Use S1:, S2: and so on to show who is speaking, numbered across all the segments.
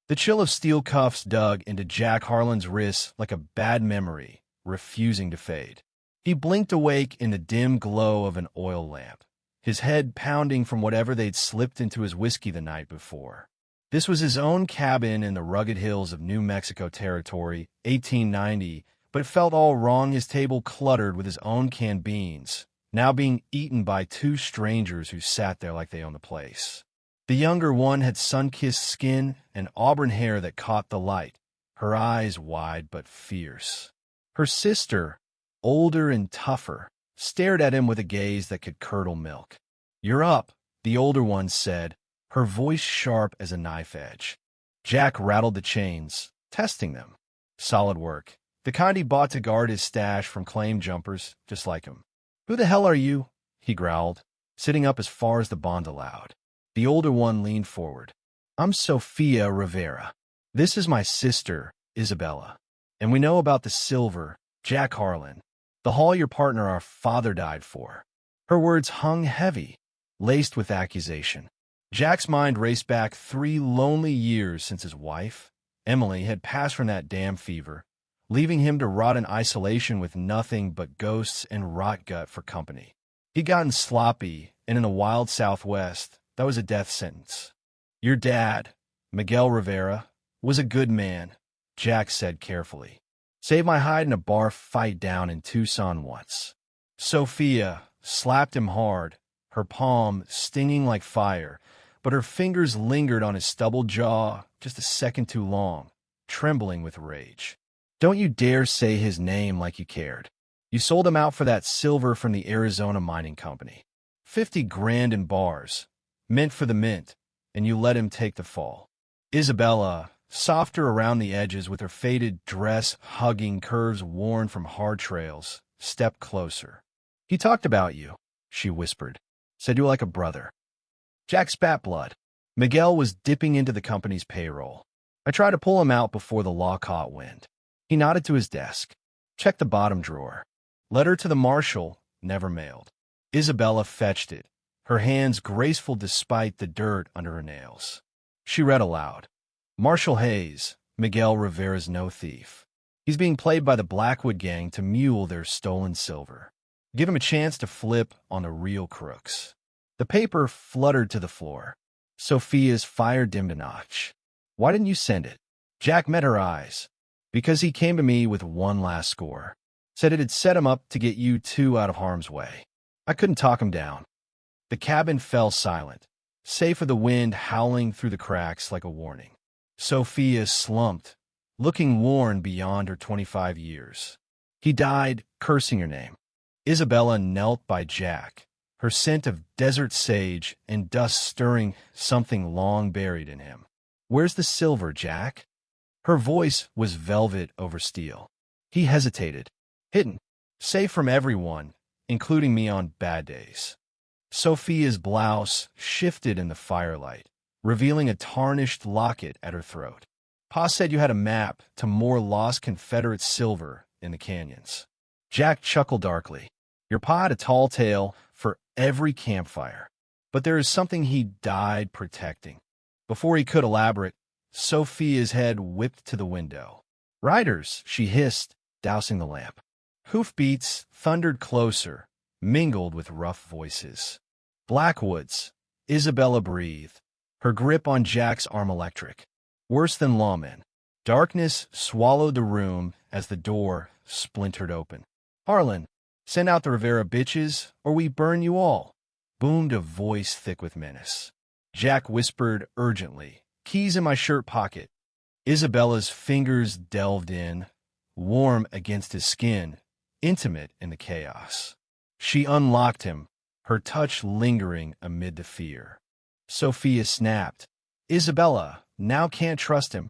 S1: The chill of steel cuffs dug into Jack Harlan's wrists like a bad memory, refusing to fade. He blinked awake in the dim glow of an oil lamp, his head pounding from whatever they'd slipped into his whiskey the night before. This was his own cabin in the rugged hills of New Mexico Territory, 1890, but it felt all wrong, his table cluttered with his own canned beans, now being eaten by two strangers who sat there like they owned the place. The younger one had sun-kissed skin and auburn hair that caught the light, her eyes wide but fierce. Her sister, older and tougher, stared at him with a gaze that could curdle milk. "You're up," the older one said, her voice sharp as a knife edge. Jack rattled the chains, testing them. Solid work. The kind he bought to guard his stash from claim jumpers, just like him. "Who the hell are you?" he growled, sitting up as far as the bond allowed. The older one leaned forward. "I'm Sophia Rivera. This is my sister, Isabella. And we know about the silver, Jack Harlan, the haul your partner our father died for." Her words hung heavy, laced with accusation. Jack's mind raced back 3 lonely years since his wife, Emily, had passed from that damn fever, leaving him to rot in isolation with nothing but ghosts and rot gut for company. He'd gotten sloppy, and in the wild Southwest, that was a death sentence. "Your dad, Miguel Rivera, was a good man," Jack said carefully. "Saved my hide in a bar fight down in Tucson once." Sophia slapped him hard, her palm stinging like fire, but her fingers lingered on his stubbled jaw just a second too long, trembling with rage. "Don't you dare say his name like you cared. You sold him out for that silver from the Arizona Mining Company. 50 grand in bars, meant for the mint, and you let him take the fall." Isabella, softer around the edges with her faded dress hugging curves worn from hard trails, stepped closer. "He talked about you," she whispered. "Said you were like a brother." Jack spat blood. Miguel was dipping into the company's payroll. "I tried to pull him out before the law caught wind." He nodded to his desk. "Check the bottom drawer. Letter to the marshal, never mailed." Isabella fetched it, her hands graceful despite the dirt under her nails. She read aloud. "Marshal Hayes, Miguel Rivera's no thief. He's being played by the Blackwood gang to mule their stolen silver. Give him a chance to flip on the real crooks." The paper fluttered to the floor. Sophia's fire dimmed a notch. "Why didn't you send it?" Jack met her eyes. "Because he came to me with one last score. Said it had set him up to get you two out of harm's way. I couldn't talk him down." The cabin fell silent, save for the wind howling through the cracks like a warning. Sophia slumped, looking worn beyond her 25 years. "He died cursing your name." Isabella knelt by Jack, her scent of desert sage and dust stirring something long buried in him. "Where's the silver, Jack?" Her voice was velvet over steel. He hesitated. "Hidden. Safe from everyone, including me on bad days." Sophia's blouse shifted in the firelight, revealing a tarnished locket at her throat. "Pa said you had a map to more lost Confederate silver in the canyons." Jack chuckled darkly. "Your pa had a tall tale for every campfire, but there is something he died protecting." Before he could elaborate, Sophia's head whipped to the window. "Riders," she hissed, dousing the lamp. Hoofbeats thundered closer, mingled with rough voices. "Blackwoods," Isabella breathed, her grip on Jack's arm electric. "Worse than lawmen." Darkness swallowed the room as the door splintered open. "Harlan, send out the Rivera bitches, or we burn you all," boomed a voice thick with menace. Jack whispered urgently, "Keys in my shirt pocket." Isabella's fingers delved in, warm against his skin, intimate in the chaos. She unlocked him, her touch lingering amid the fear. Sophia snapped. Isabella now can't trust him.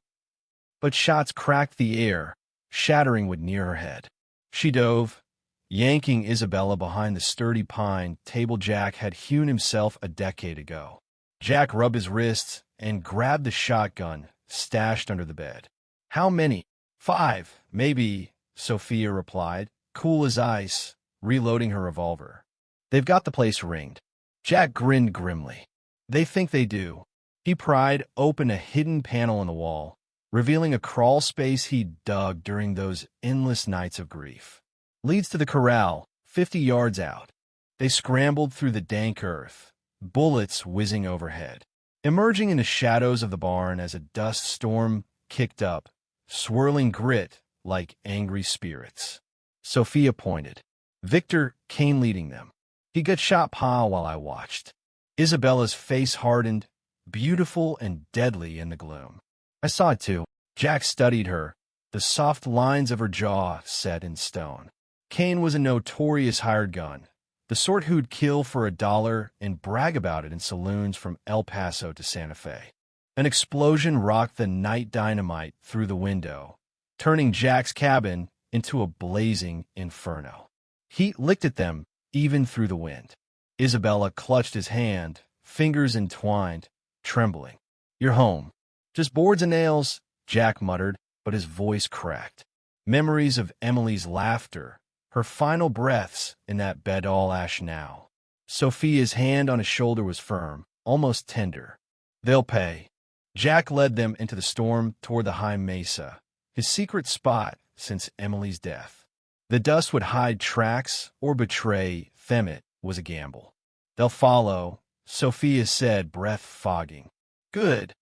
S1: But shots cracked the air, shattering what near her head. She dove, yanking Isabella behind the sturdy pine table Jack had hewn himself a decade ago. Jack rubbed his wrists and grabbed the shotgun stashed under the bed. "How many?" "5, maybe," Sophia replied, cool as ice, reloading her revolver. "They've got the place ringed." Jack grinned grimly. "They think they do. He pried open a hidden panel in the wall, revealing a crawl space he'd dug during those endless nights of grief. Leads to the corral, 50 yards out. They scrambled through the dank earth, bullets whizzing overhead, emerging in the shadows of the barn as a dust storm kicked up, swirling grit like angry spirits. Sophia pointed. Victor Kane leading them. He got shot Pa while I watched. Isabella's face hardened, beautiful and deadly in the gloom. I saw it too. Jack studied her, the soft lines of her jaw set in stone. Kane was a notorious hired gun, the sort who'd kill for $1 and brag about it in saloons from El Paso to Santa Fe. An explosion rocked the night dynamite through the window, turning Jack's cabin into a blazing inferno. Heat licked at them, even through the wind. Isabella clutched his hand, fingers entwined, trembling. "You're home." "Just boards and nails," Jack muttered, but his voice cracked. Memories of Emily's laughter, her final breaths in that bed all ash now. Sophia's hand on his shoulder was firm, almost tender. "They'll pay." Jack led them into the storm toward the high mesa, his secret spot since Emily's death. The dust would hide tracks or betray them. It was a gamble. "They'll follow," Sophia said, breath fogging. "Good,"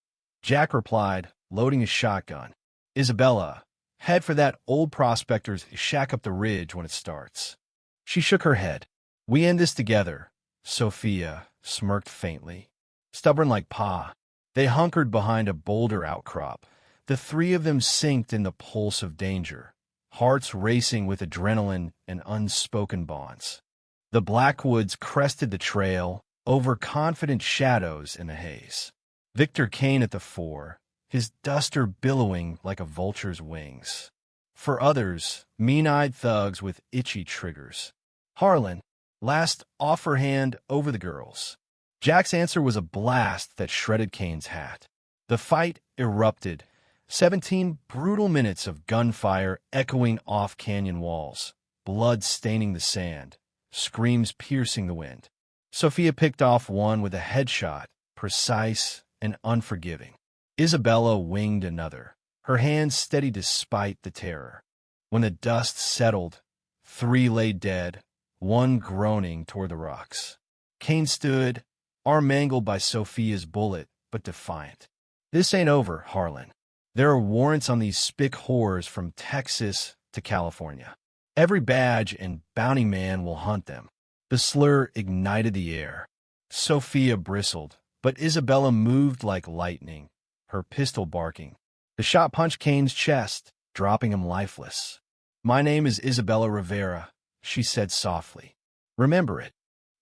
S1: Jack replied, loading his shotgun. "Isabella, head for that old prospector's shack up the ridge when it starts." She shook her head. "We end this together," Sophia smirked faintly. Stubborn like Pa. They hunkered behind a boulder outcrop. The three of them synced in the pulse of danger, hearts racing with adrenaline and unspoken bonds. The Blackwoods crested the trail, overconfident shadows in the haze. Victor Kane at the fore, his duster billowing like a vulture's wings. For others, mean-eyed thugs with itchy triggers. Harlan, last offer hand over the girls. Jack's answer was a blast that shredded Kane's hat. The fight erupted. 17 brutal minutes of gunfire echoing off canyon walls, blood staining the sand, screams piercing the wind. Sophia picked off one with a headshot, precise and unforgiving. Isabella winged another, her hands steady despite the terror. When the dust settled, 3 lay dead, 1 groaning toward the rocks. Kane stood, arm mangled by Sophia's bullet, but defiant. "This ain't over, Harlan. There are warrants on these spick whores from Texas to California. Every badge and bounty man will hunt them." The slur ignited the air. Sophia bristled, but Isabella moved like lightning, her pistol barking. The shot punched Kane's chest, dropping him lifeless. "My name is Isabella Rivera," she said softly. "Remember it."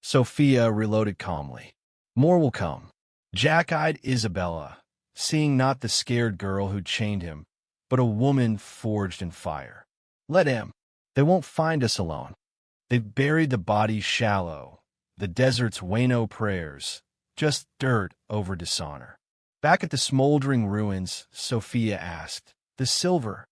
S1: Sophia reloaded calmly. "More will come." Jack eyed Isabella, seeing not the scared girl who chained him, but a woman forged in fire. "Let him. They won't find us alone. They've buried the bodies shallow, the desert's Wayno prayers, just dirt over dishonor." Back at the smoldering ruins, Sophia asked, "The silver?"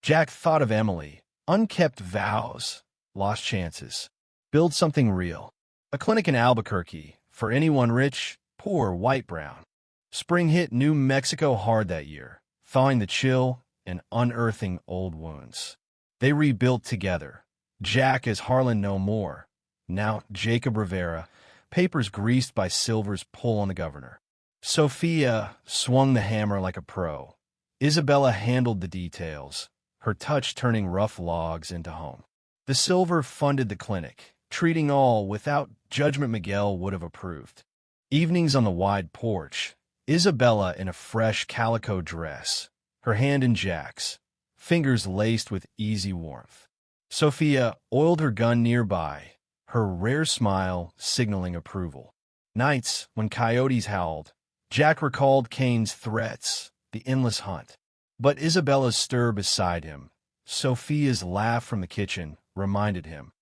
S1: Jack thought of Emily. Unkept vows, lost chances. Build something real. A clinic in Albuquerque, for anyone rich, poor, white, brown. Spring hit New Mexico hard that year, thawing the chill and unearthing old wounds. They rebuilt together. Jack as Harlan no more. Now Jacob Rivera, papers greased by Silver's pull on the governor. Sophia swung the hammer like a pro. Isabella handled the details, her touch turning rough logs into home. The Silver funded the clinic, treating all without judgment Miguel would have approved. Evenings on the wide porch, Isabella in a fresh calico dress, her hand in Jack's, fingers laced with easy warmth. Sophia oiled her gun nearby, her rare smile signaling approval. Nights, when coyotes howled, Jack recalled Kane's threats, the endless hunt. But Isabella's stir beside him, Sophia's laugh from the kitchen, reminded him.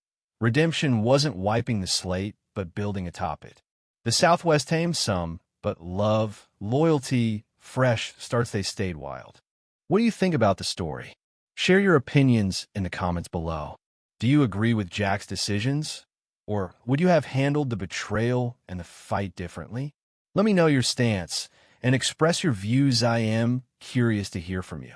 S1: Redemption wasn't wiping the slate, but building atop it. The Southwest tamed some, but love, loyalty, fresh starts they stayed wild. What do you think about the story? Share your opinions in the comments below. Do you agree with Jack's decisions? Or would you have handled the betrayal and the fight differently? Let me know your stance. and express your views. I am curious to hear from you.